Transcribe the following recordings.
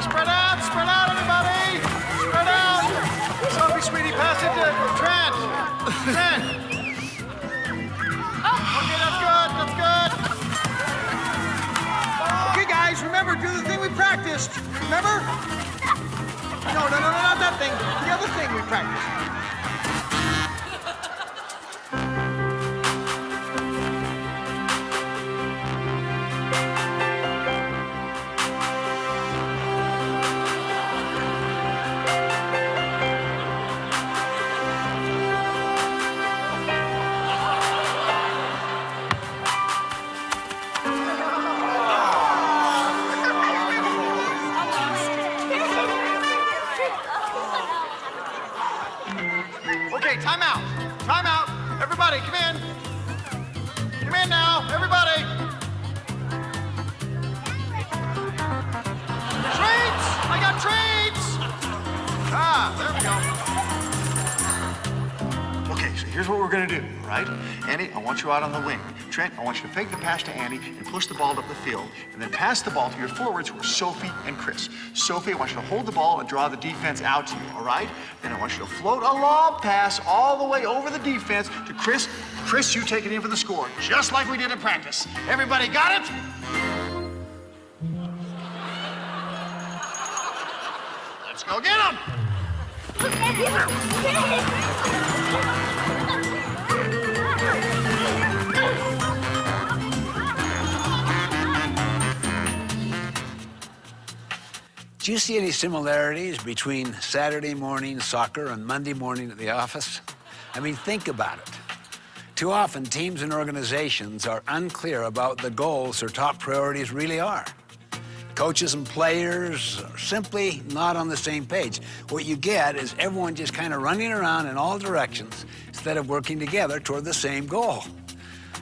Spread out, everybody! Spread out! Sophie, sweetie, pass it to Trent. Trent! Okay, that's good. Okay, guys, remember, do the thing we practiced. Remember? No, not that thing. The other thing we practiced. Okay, time out. Time out. Everybody, come in. Come in now, everybody. Treats! I got treats! Ah, there we go. Okay, so here's what we're gonna do, all right? Andy, I want you out on the wing. Trent, I want you to fake the pass to Andy and push the ball up the field, and then pass the ball to your forwards who are Sophie and Chris. Sophie, I want you to hold the ball and draw the defense out to you, all right? Then I want you to float a lob pass all the way over the defense to Chris. Chris, you take it in for the score, just like we did in practice. Everybody got it? Let's go get him! Do you see any similarities between Saturday morning soccer and Monday morning at the office? I mean, think about it. Too often, teams and organizations are unclear about the goals their top priorities really are. Coaches and players are simply not on the same page. What you get is everyone just kind of running around in all directions instead of working together toward the same goal.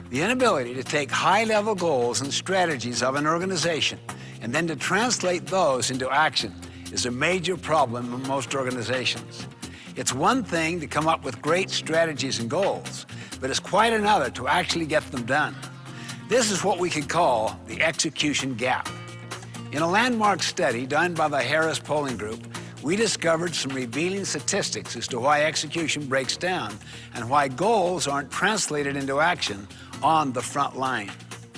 The inability to take high-level goals and strategies of an organization and then to translate those into action is a major problem in most organizations. It's one thing to come up with great strategies and goals, but it's quite another to actually get them done. This is what we could call the execution gap. In a landmark study done by the Harris polling group, we discovered some revealing statistics as to why execution breaks down and why goals aren't translated into action on the front line.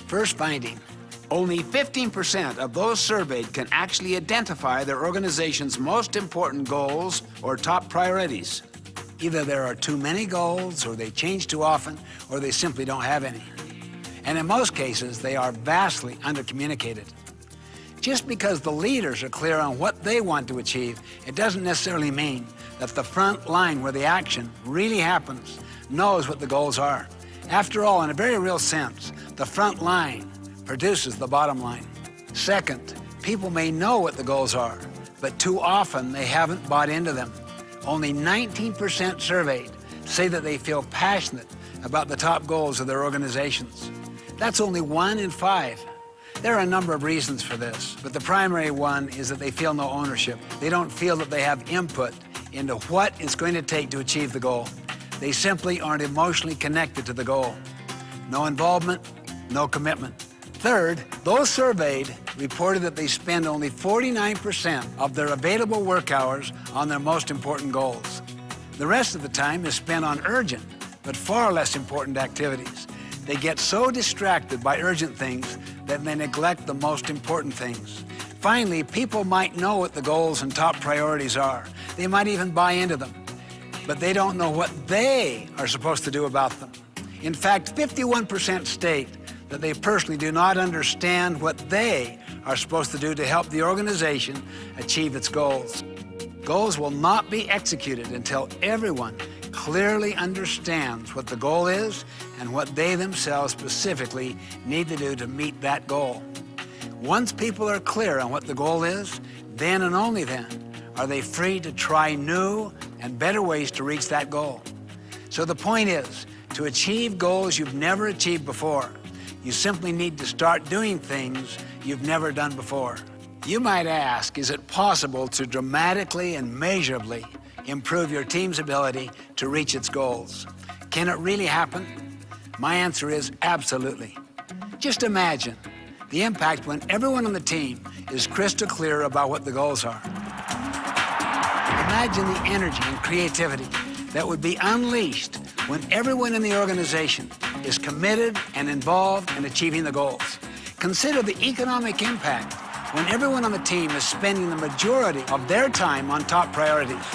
First finding, only 15% of those surveyed can actually identify their organization's most important goals or top priorities. Either there are too many goals, or they change too often, or they simply don't have any. And in most cases, they are vastly undercommunicated. Just because the leaders are clear on what they want to achieve, it doesn't necessarily mean that the front line where the action really happens knows what the goals are. After all, in a very real sense, the front line produces the bottom line. Second, people may know what the goals are, but too often they haven't bought into them. Only 19% surveyed say that they feel passionate about the top goals of their organizations. That's only 1 in 5. There are a number of reasons for this, but the primary one is that they feel no ownership. They don't feel that they have input into what it's going to take to achieve the goal. They simply aren't emotionally connected to the goal. No involvement, no commitment. Third, those surveyed reported that they spend only 49% of their available work hours on their most important goals. The rest of the time is spent on urgent, but far less important activities. They get so distracted by urgent things that they neglect the most important things. Finally, people might know what the goals and top priorities are. They might even buy into them, but they don't know what they are supposed to do about them. In fact, 51% state that they personally do not understand what they are supposed to do to help the organization achieve its goals. Goals will not be executed until everyone clearly understands what the goal is and what they themselves specifically need to do to meet that goal. Once people are clear on what the goal is, then and only then are they free to try new and better ways to reach that goal. So the point is, to achieve goals you've never achieved before, you simply need to start doing things you've never done before. You might ask, is it possible to dramatically and measurably improve your team's ability to reach its goals? Can it really happen? My answer is absolutely. Just imagine the impact when everyone on the team is crystal clear about what the goals are. Imagine the energy and creativity that would be unleashed when everyone in the organization is committed and involved in achieving the goals. Consider the economic impact when everyone on the team is spending the majority of their time on top priorities.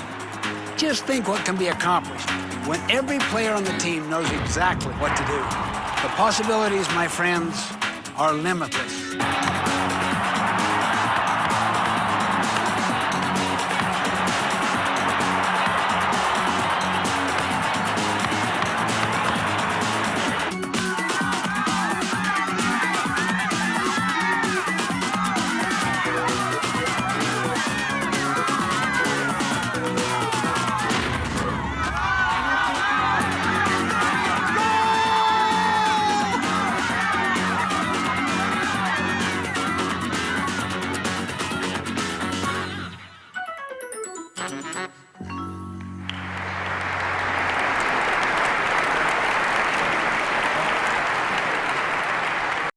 Just think what can be accomplished when every player on the team knows exactly what to do. The possibilities, my friends, are limitless.